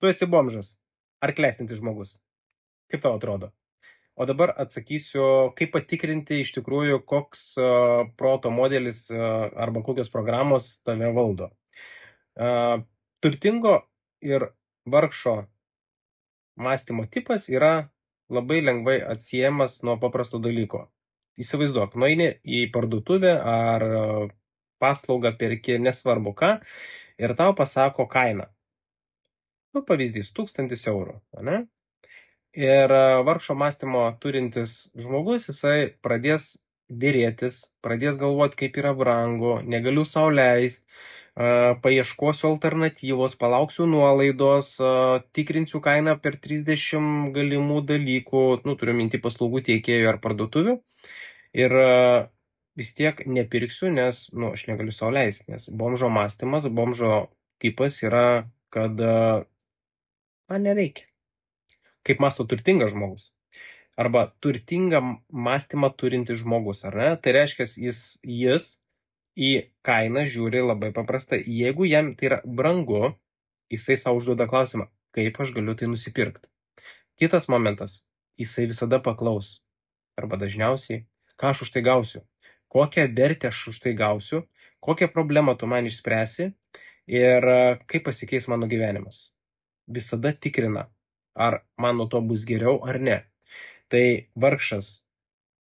Tu esi bomžas ar klestintis žmogus? Kaip tau atrodo? O dabar atsakysiu, kaip patikrinti iš tikrųjų, koks proto modelis arba kokios programos tave valdo. Turtingo ir vargšo mąstymo tipas yra labai lengvai atsiejamas nuo paprasto dalyko. Įsivaizduok, nueini į parduotuvę ar paslaugą perki nesvarbu ką ir tau pasako kainą. Pavyzdys, 1000 eurų, ne? Ir vargšo mąstymo turintis žmogus, jisai pradės dėrėtis, pradės galvoti, kaip yra brangu, negaliu sau leisti, paieškosiu alternatyvos, palauksiu nuolaidos, tikrinsiu kainą per 30 galimų dalykų, turiu minti paslaugų teikėjų ar parduotuvių. Ir vis tiek nepirksiu, nes, aš negaliu sau leisti, nes bomžo mąstymas, bomžo tipas yra, kad man nereikia. Kaip mąsto turtingas žmogus. Arba turtingą mąstymą turintis žmogus, ar ne? Tai reiškia, jis į kainą žiūri labai paprastai. Jeigu jam tai yra brangu, jisai savo užduoda klausimą, kaip aš galiu tai nusipirkti. Kitas momentas, jisai visada paklaus. Arba dažniausiai, ką aš už tai gausiu, kokią vertę aš už tai gausiu, kokią problemą tu man išspręsi ir kaip pasikeis mano gyvenimas. Visada tikrina, ar man nuo to bus geriau ar ne. Tai vargšas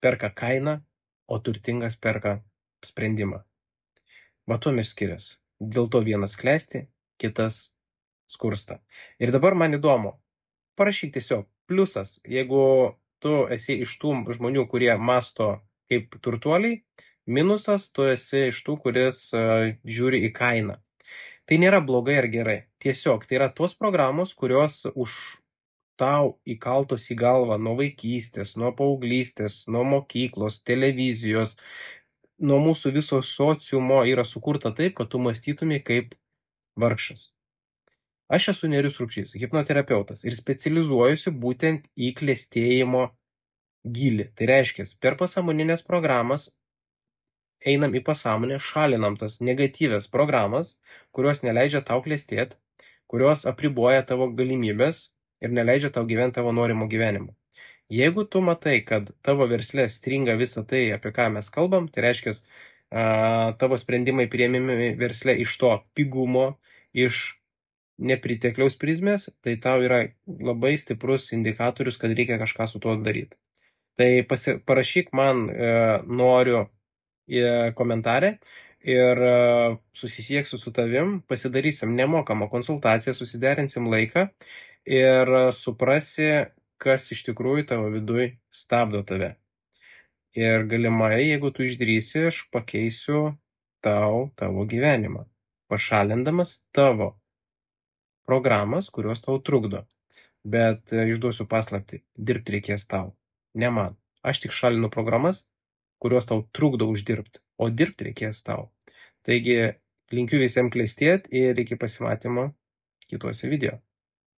perka kainą, o turtingas perka sprendimą. Va tuom ir skiriasi. Dėl to vienas klesti, kitas skursta. Ir dabar man įdomu, parašyk tiesiog pliusas, jeigu tu esi iš tų žmonių, kurie masto kaip turtuoliai, minusas, tu esi iš tų, kuris žiūri į kainą. Tai nėra blogai ar gerai. Tiesiog tai yra tos programos, kurios už tau įkaltos į galvą nuo vaikystės, nuo paauglystės, nuo mokyklos, televizijos, nuo mūsų viso sociumo yra sukurta taip, kad tu mąstytumai kaip vargšas. Aš esu Nerijus Rupšys, hipnoterapeutas ir specializuojuosi būtent į klestėjimo gylį. Tai reiškia, per pasąmoninės programas einam į pasąmonę, šalinam tas negatyvias programas, kurios neleidžia tau klestėti, kurios apriboja tavo galimybės ir neleidžia tau gyventi tavo norimo gyvenimo. Jeigu tu matai, kad tavo versle stringa visą tai, apie ką mes kalbam, tai reiškia, tavo sprendimai priėmimi versle iš to pigumo, iš nepritekliaus prizmės, tai tau yra labai stiprus indikatorius, kad reikia kažką su tuo daryti. Tai parašyk man noriu komentarę ir susisieksiu su tavim, pasidarysim nemokamą konsultaciją, susiderinsim laiką ir suprasi, kas iš tikrųjų tavo viduj stabdo tave. Ir galimai, jeigu tu išdrįsi, aš pakeisiu tavo gyvenimą, pašalindamas tavo programas, kurios tau trukdo. Bet išduosiu paslaptį, dirbti reikės tau, ne man. Aš tik šalinu programas, kurios tau trukdo uždirbti, o dirbti reikės tau. Taigi, linkiu visiems klestėti ir iki pasimatymo kituose video.